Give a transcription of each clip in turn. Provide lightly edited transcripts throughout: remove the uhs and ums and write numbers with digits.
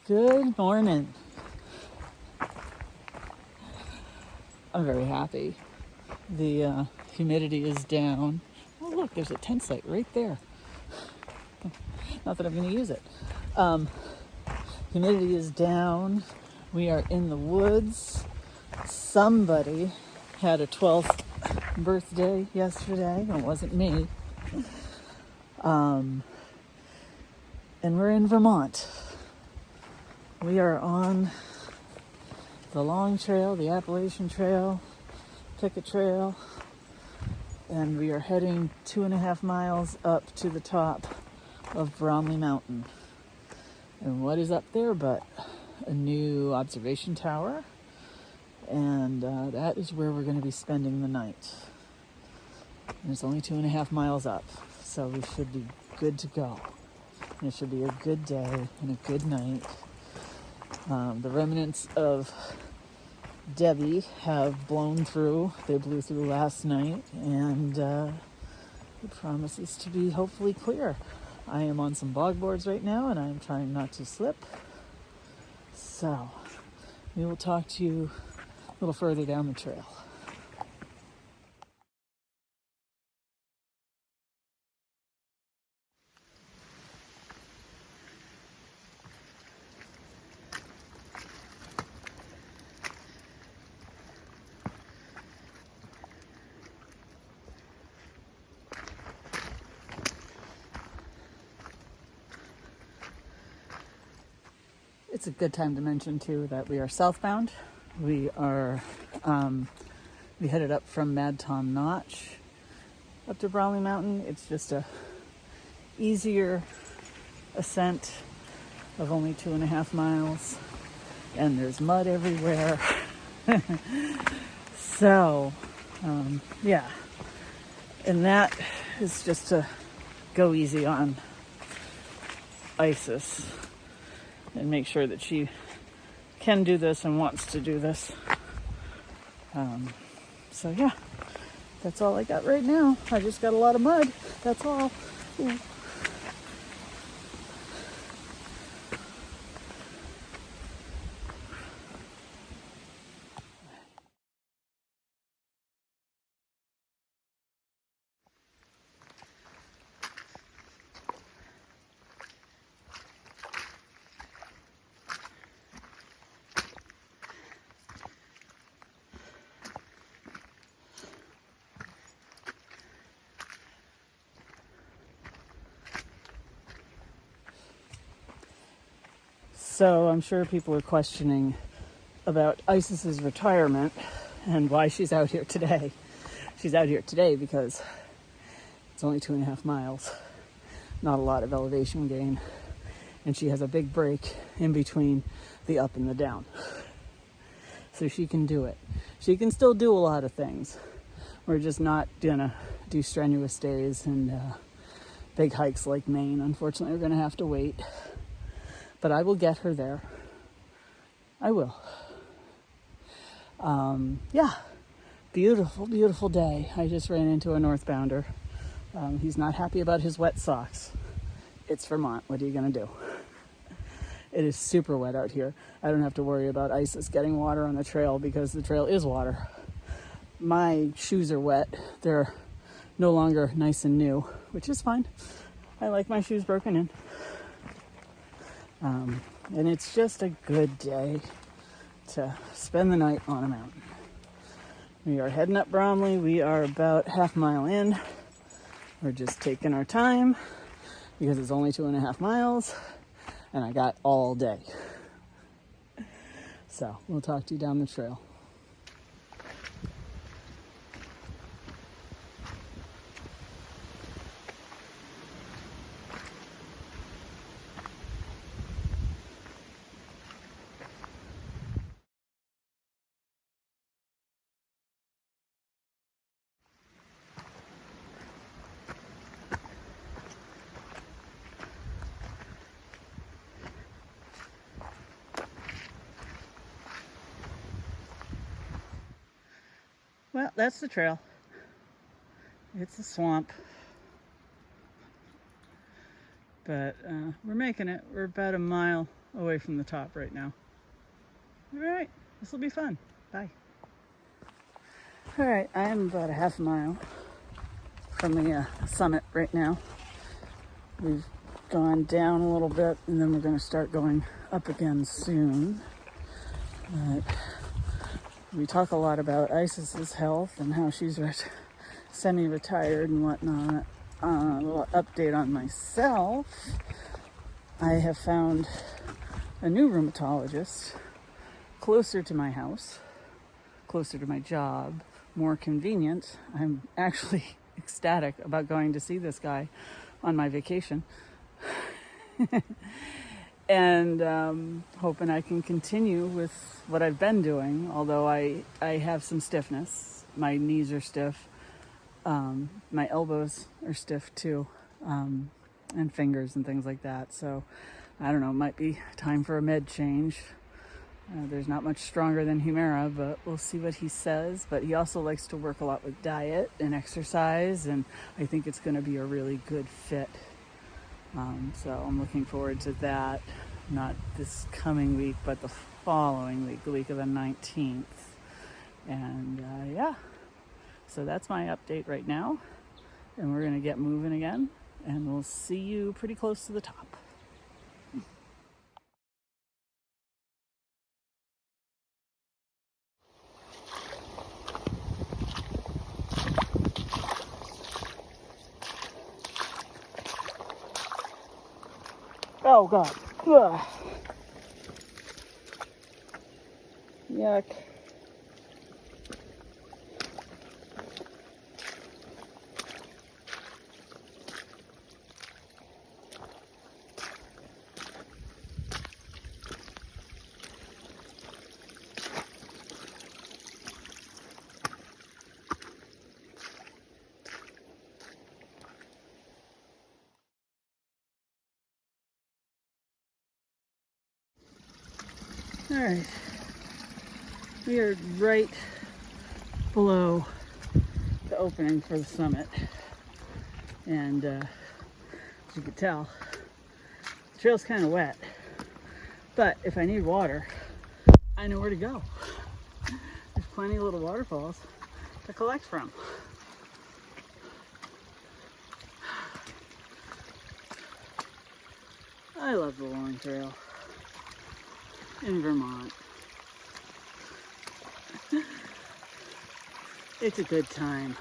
Good morning. I'm very happy. The humidity is down. Oh, look, there's a tent site right there. Not that I'm going to use it. Humidity is down. We are in the woods. Somebody had a 12th birthday yesterday. It wasn't me. And we're in Vermont. We are on the long trail, the Appalachian Trail, Picket Trail, and we are heading 2.5 miles up to the top of Bromley Mountain. And what is up there but a new observation tower, and that is where we're going to be spending the night. And it's only 2.5 miles up, so we should be good to go. And it should be a good day and a good night. The remnants of Debbie have blown through. They blew through last night, and it promises to be hopefully clear. I am on some bog boards right now, and I am trying not to slip. So we will talk to you a little further down the trail. It's a good time to mention too that we are southbound. We headed up from Mad Tom Notch up to Bromley Mountain. It's just a easier ascent of only 2.5 miles, and there's mud everywhere. So, yeah, and that is just to go easy on Isis and make sure that she can do this and wants to do this. So yeah, that's all I got right now. I just got a lot of mud, that's all. Ooh. So I'm sure people are questioning about Isis's retirement and why she's out here today. She's out here today because it's only 2.5 miles, not a lot of elevation gain, and she has a big break in between the up and the down. So she can do it. She can still do a lot of things. We're just not gonna do strenuous days and big hikes like Maine. Unfortunately, we're gonna have to wait. But I will get her there. I will. Yeah, beautiful, beautiful day. I just ran into a northbounder. He's not happy about his wet socks. It's Vermont. What are you gonna do? It is super wet out here. I don't have to worry about Isis getting water on the trail because the trail is water. My shoes are wet. They're no longer nice and new, which is fine. I like my shoes broken in. And it's just a good day to spend the night on a mountain. We are heading up Bromley. We are about 1/2 mile in. We're just taking our time because it's only 2.5 miles and I got all day. So we'll talk to you down the trail. Well, that's the trail. It's a swamp. But we're making it. We're about a mile away from the top right now. All right, this will be fun. Bye. All right, I am about a half mile from the summit right now. We've gone down a little bit, and then we're going to start going up again soon. We talk a lot about Isis's health and how she's semi-retired and whatnot. A little update on myself. I have found a new rheumatologist closer to my house, closer to my job, more convenient. I'm actually ecstatic about going to see this guy on my vacation. And hoping I can continue with what I've been doing, although I have some stiffness. My knees are stiff. My elbows are stiff too, and fingers and things like that. So I don't know, it might be time for a med change. There's not much stronger than Humira, but we'll see what he says. But he also likes to work a lot with diet and exercise, and I think it's going to be a really good fit. So I'm looking forward to that, not this coming week, but the following week, the week of the 19th. And yeah, so that's my update right now. And we're going to get moving again, and we'll see you pretty close to the top. Oh God. Ugh. Yuck. All right, we are right below the opening for the summit, and as you can tell, the trail's kind of wet, but if I need water, I know where to go. There's plenty of little waterfalls to collect from. I love the long trail in Vermont. It's a good time.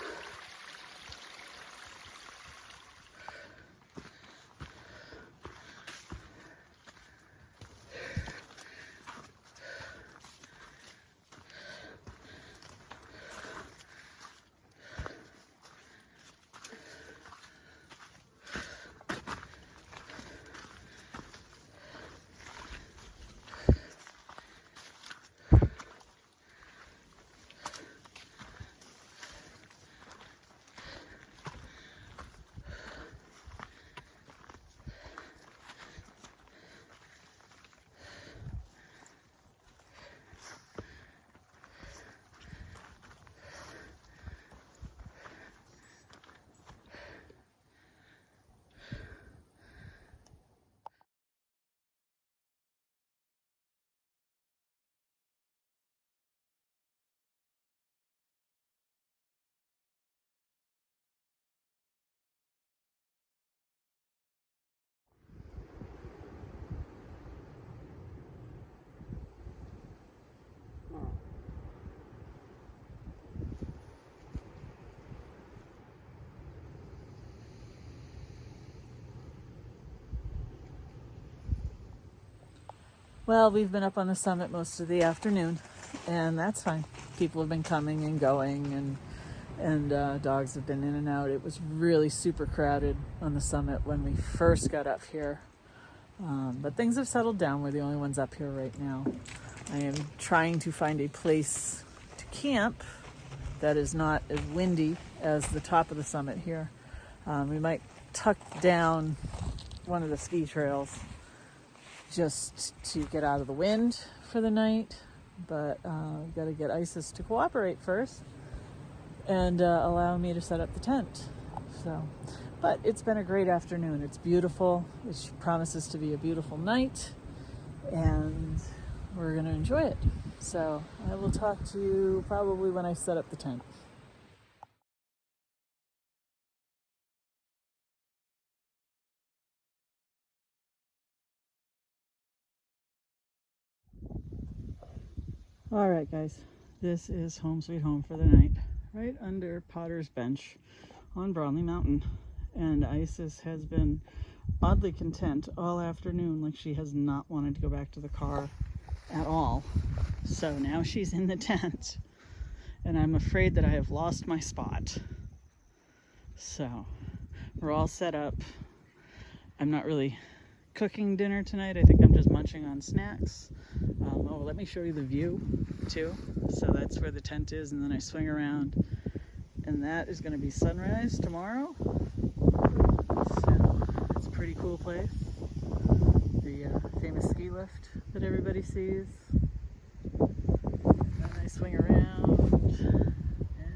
Well, we've been up on the summit most of the afternoon, and that's fine. People have been coming and going, and dogs have been in and out. It was really super crowded on the summit when we first got up here, but things have settled down. We're the only ones up here right now. I am trying to find a place to camp that is not as windy as the top of the summit here. We might tuck down one of the ski trails just to get out of the wind for the night, but we've got to get Isis to cooperate first and allow me to set up the tent. So, but it's been a great afternoon. It's beautiful. It promises to be a beautiful night, and we're going to enjoy it. So I will talk to you probably when I set up the tent. All right, guys, this is home sweet home for the night, right under Potter's Bench on Bromley Mountain. And Isis has been oddly content all afternoon, like she has not wanted to go back to the car at all. So now she's in the tent, and I'm afraid that I have lost my spot. So we're all set up. I'm not really cooking dinner tonight. I think I'm just munching on snacks. Oh, let me show you the view too. So that's where the tent is, and then I swing around, and that is going to be sunrise tomorrow. So it's a pretty cool place. The famous ski lift that everybody sees. And then I swing around,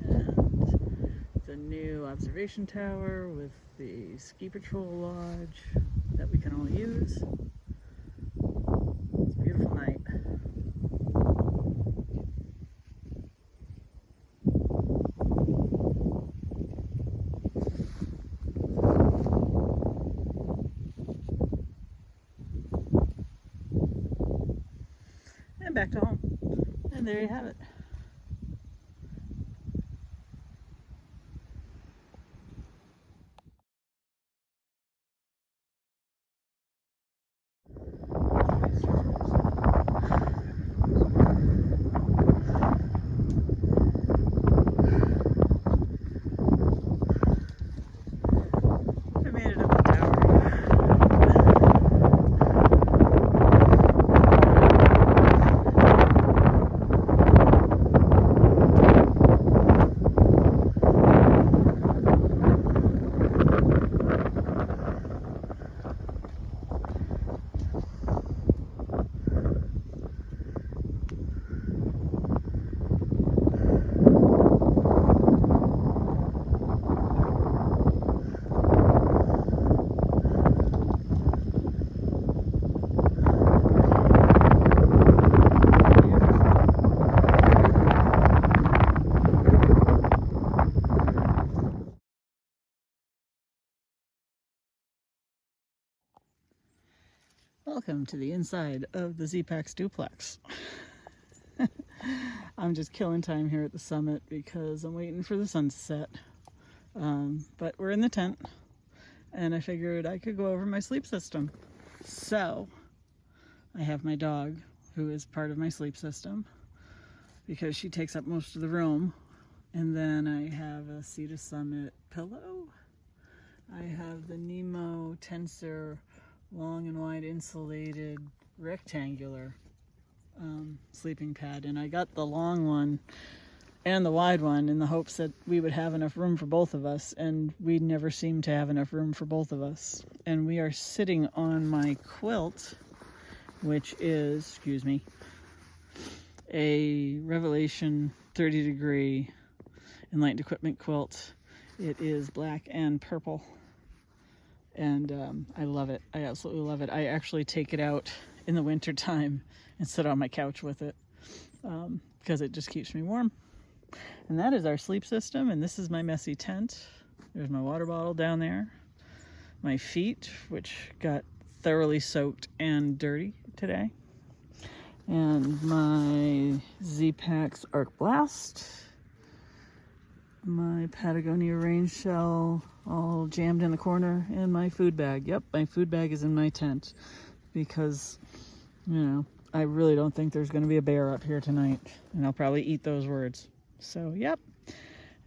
and the new observation tower with the ski patrol lodge that we can all use. It's a beautiful night. And back to home. And there you have it. I made it up the tower. Welcome to the inside of the Z-Pax duplex. I'm just killing time here at the summit because I'm waiting for the sun to set. But we're in the tent, and I figured I could go over my sleep system. So I have my dog, who is part of my sleep system because she takes up most of the room. And then I have a Sea to Summit pillow. I have the Nemo Tensor long and wide insulated rectangular sleeping pad, and I got the long one and the wide one in the hopes that we would have enough room for both of us, and we never seem to have enough room for both of us. And we are sitting on my quilt, which is, excuse me, a Revelation 30 degree Enlightened Equipment quilt. It is black and purple, and I love it. I absolutely love it. I actually take it out in the winter time and sit on my couch with it because it just keeps me warm. And that is our sleep system, and this is my messy tent. There's my water bottle down there. My feet, which got thoroughly soaked and dirty today. And my Z-Pax Arc Blast. My Patagonia rain shell all jammed in the corner, and my food bag. Yep, my food bag is in my tent because, I really don't think there's going to be a bear up here tonight, and I'll probably eat those words. So, yep.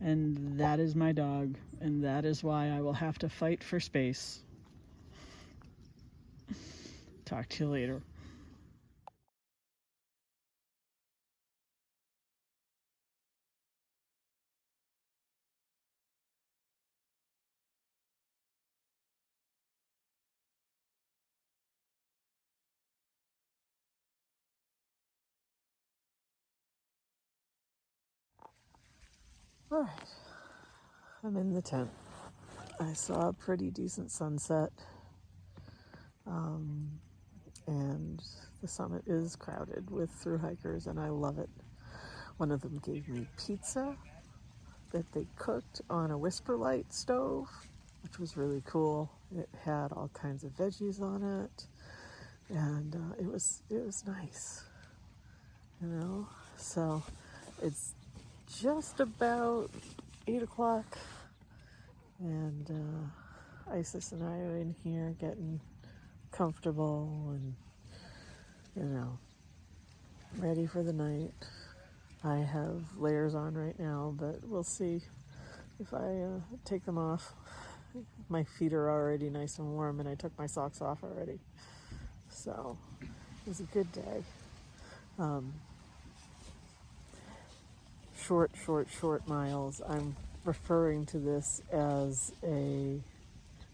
And that is my dog, and that is why I will have to fight for space. Talk to you later. All right, I'm in the tent. I saw a pretty decent sunset. and the summit is crowded with thru hikers, and I love it. One of them gave me pizza that they cooked on a Whisper Light stove, which was really cool. It had all kinds of veggies on it, and it was nice, you know. So it's just about 8 o'clock, and Isis and I are in here getting comfortable and, you know, ready for the night. I have layers on right now, but we'll see if I take them off. My feet are already nice and warm, and I took my socks off already. So it was a good day. Short miles. I'm referring to this as a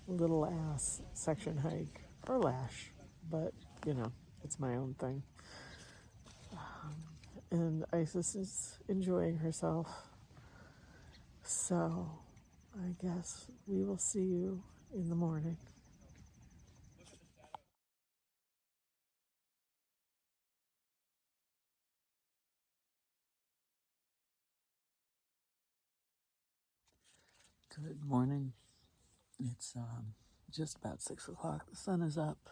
little ass section hike, or lash, but you know, it's my own thing. And Isis is enjoying herself. So I guess we will see you in the morning. Good morning. It's just about 6 o'clock. The sun is up,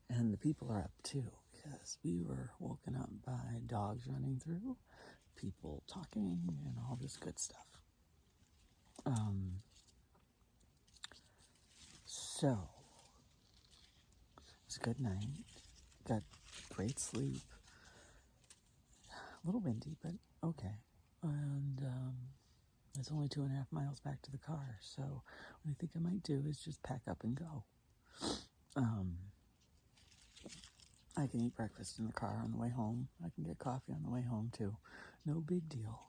and the people are up too, because we were woken up by dogs running through, people talking, and all this good stuff. So it's a good night. Got great sleep. A little windy, but okay. And it's only 2.5 miles back to the car. So what I think I might do is just pack up and go. I can eat breakfast in the car on the way home. I can get coffee on the way home too. No big deal.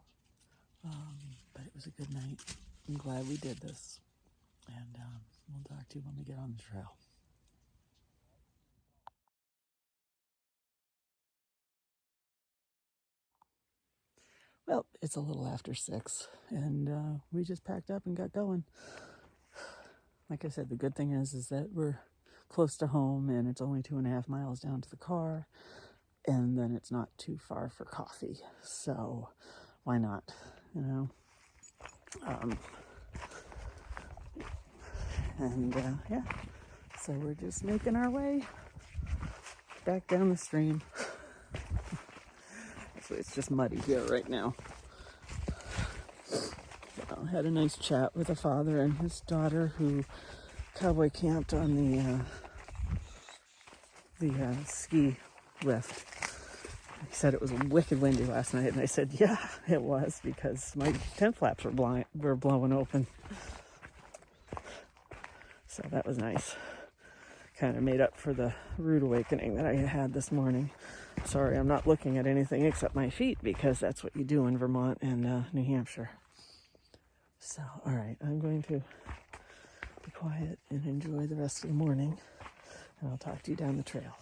But it was a good night. I'm glad we did this. And we'll talk to you when we get on the trail. Well, it's a little after 6, and we just packed up and got going. Like I said, the good thing is that we're close to home, and it's only 2.5 miles down to the car, and then it's not too far for coffee. So why not, you know? Yeah, so we're just making our way back down the stream. Actually, it's just muddy here right now. So, had a nice chat with a father and his daughter who cowboy camped on the ski lift. He said it was wicked windy last night, and I said, yeah, it was, because my tent flaps were blowing open. So that was nice. Kind of made up for the rude awakening that I had this morning. Sorry, I'm not looking at anything except my feet, because that's what you do in Vermont and New Hampshire. So, all right, I'm going to be quiet and enjoy the rest of the morning, and I'll talk to you down the trail.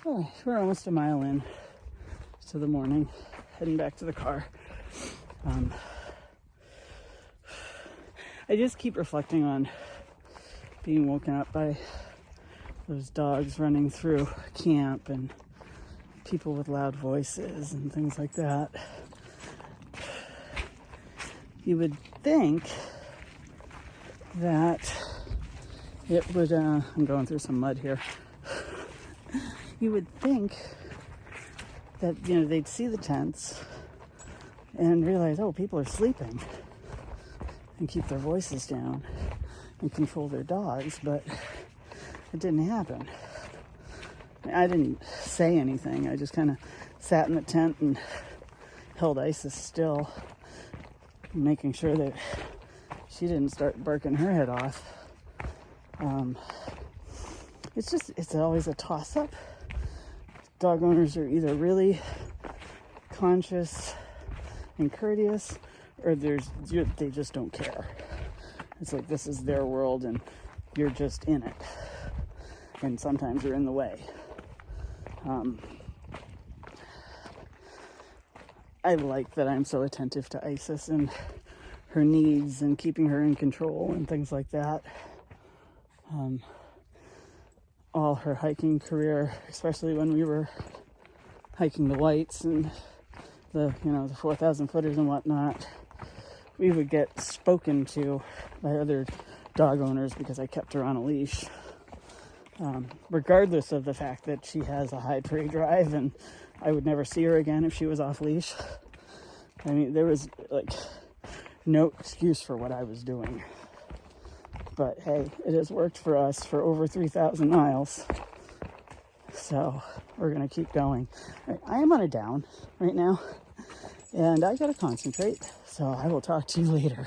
All right, we're almost a mile in to the morning, heading back to the car. I just keep reflecting on being woken up by those dogs running through camp and people with loud voices and things like that. You would think that it would, I'm going through some mud here. You would think that, you know, they'd see the tents and realize, oh, people are sleeping, and keep their voices down and control their dogs, but it didn't happen. I didn't say anything. I just kind of sat in the tent and held Isis still, making sure that she didn't start barking her head off. It's always a toss-up. Dog owners are either really conscious and courteous, or they just don't care. It's like this is their world and you're just in it. And sometimes you're in the way. I like that I'm so attentive to Isis and her needs and keeping her in control and things like that. All her hiking career, especially when we were hiking the Whites and the 4,000 footers and whatnot, we would get spoken to by other dog owners because I kept her on a leash. Regardless of the fact that she has a high prey drive and I would never see her again if she was off leash. I mean, there was like no excuse for what I was doing. But hey, it has worked for us for over 3,000 miles. So we're going to keep going. I am on a down right now and I got to concentrate. So I will talk to you later.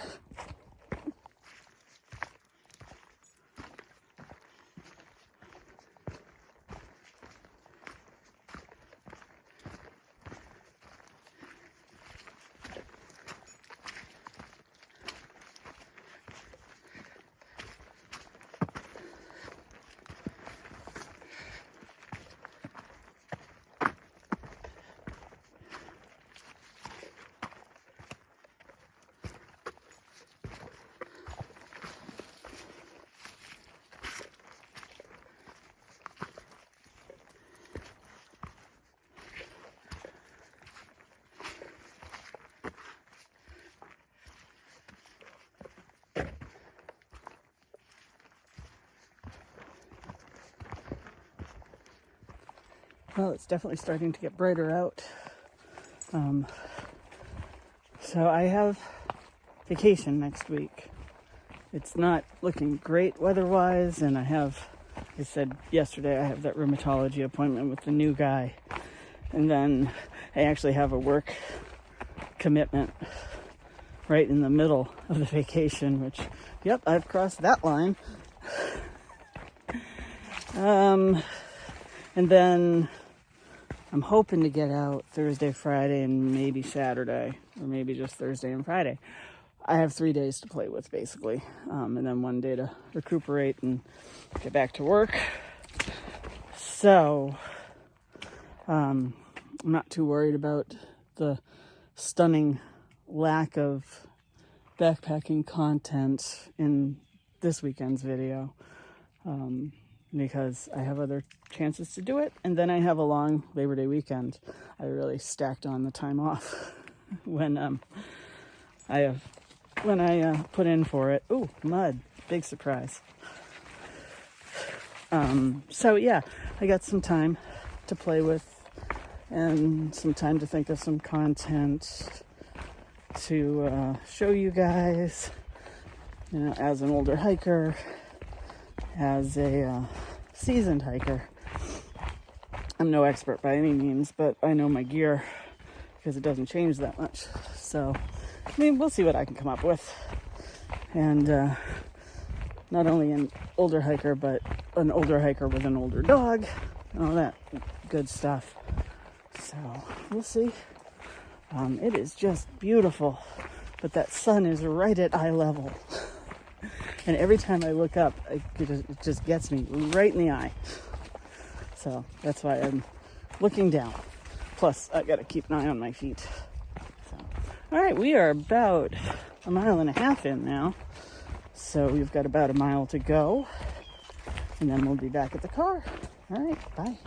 Well, it's definitely starting to get brighter out. So I have vacation next week. It's not looking great weather-wise, and I said yesterday, I have that rheumatology appointment with the new guy. And then I actually have a work commitment right in the middle of the vacation, which, yep, I've crossed that line. And then I'm hoping to get out Thursday, Friday, and maybe Saturday, or maybe just Thursday and Friday. I have 3 days to play with, basically, and then 1 day to recuperate and get back to work. So I'm not too worried about the stunning lack of backpacking content in this weekend's video. Because I have other chances to do it, and then I have a long Labor Day weekend. I really stacked on the time off when I put in for it. Ooh, mud! Big surprise. So yeah, I got some time to play with, and some time to think of some content to show you guys. As an older hiker. As a seasoned hiker. I'm no expert by any means, but I know my gear because it doesn't change that much. So, I mean, we'll see what I can come up with. And not only an older hiker, but an older hiker with an older dog and all that good stuff. So, we'll see. It is just beautiful, but that sun is right at eye level. And every time I look up, it just gets me right in the eye. So that's why I'm looking down. Plus, I got to keep an eye on my feet. So, all right, we are about 1.5 miles in now. So we've got about 1 mile to go. And then we'll be back at the car. All right, bye.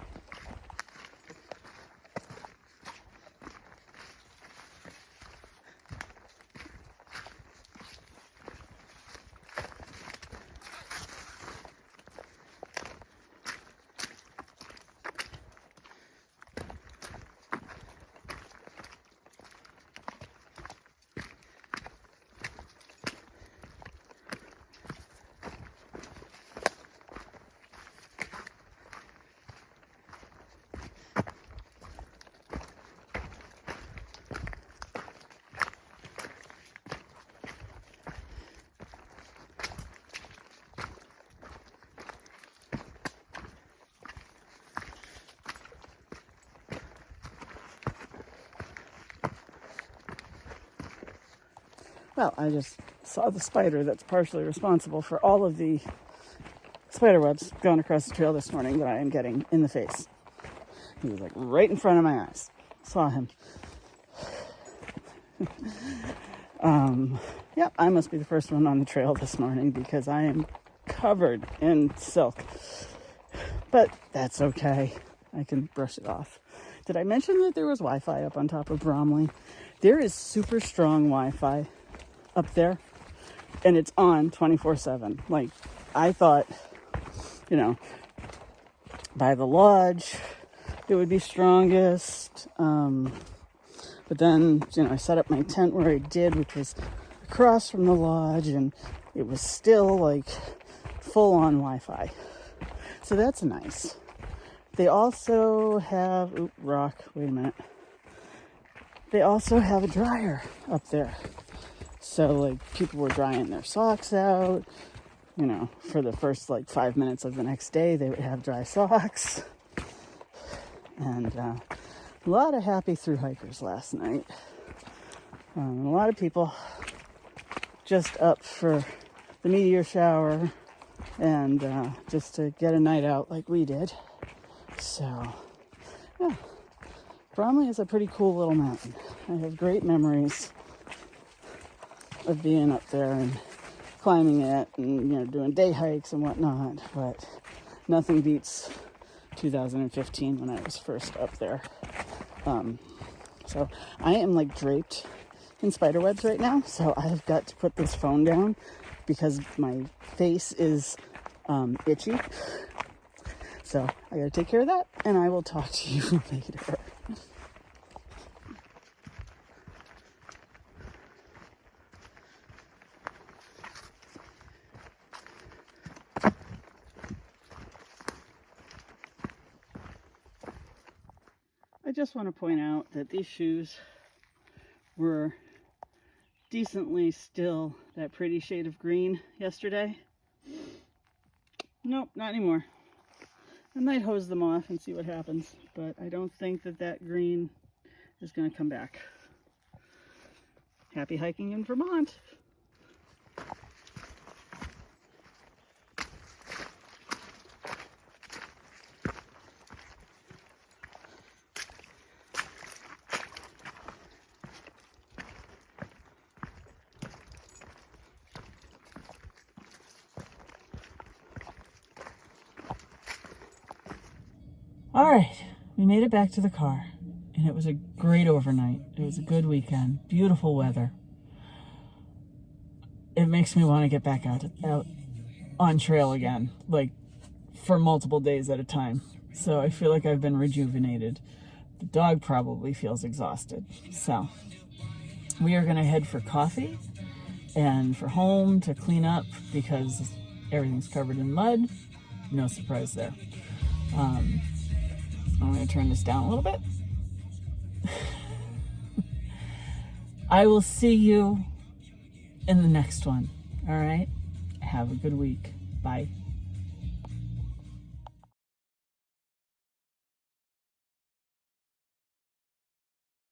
Well, I just saw the spider that's partially responsible for all of the spider webs going across the trail this morning that I am getting in the face. He was like right in front of my eyes. Saw him. Yeah, I must be the first one on the trail this morning because I am covered in silk. But that's okay. I can brush it off. Did I mention that there was Wi-Fi up on top of Bromley? There is super strong Wi-Fi up there, and it's on 24/7. Like, I thought, by the lodge, it would be strongest. But then, I set up my tent where I did, which was across from the lodge, and it was still like full-on Wi-Fi. So that's nice. They also have, wait a minute. They also have a dryer up there. So like people were drying their socks out, for the first 5 minutes of the next day, they would have dry socks. And a lot of happy thru hikers last night. A lot of people just up for the meteor shower and just to get a night out like we did. So, yeah, Bromley is a pretty cool little mountain. I have great memories of being up there and climbing it and, doing day hikes and whatnot, but nothing beats 2015 when I was first up there. So I am draped in spider webs right now, so I've got to put this phone down because my face is itchy. So I gotta take care of that, and I will talk to you later. I just want to point out that these shoes were decently still that pretty shade of green yesterday. Nope, not anymore. I might hose them off and see what happens, but I don't think that green is going to come back. Happy hiking in Vermont. All right, we made it back to the car, and it was a great overnight. It was a good weekend, beautiful weather. It makes me want to get back out on trail again, for multiple days at a time. So I feel like I've been rejuvenated. The dog probably feels exhausted. So we are going to head for coffee and for home to clean up because everything's covered in mud. No surprise there. I'm going to turn this down a little bit. I will see you in the next one. All right? Have a good week. Bye.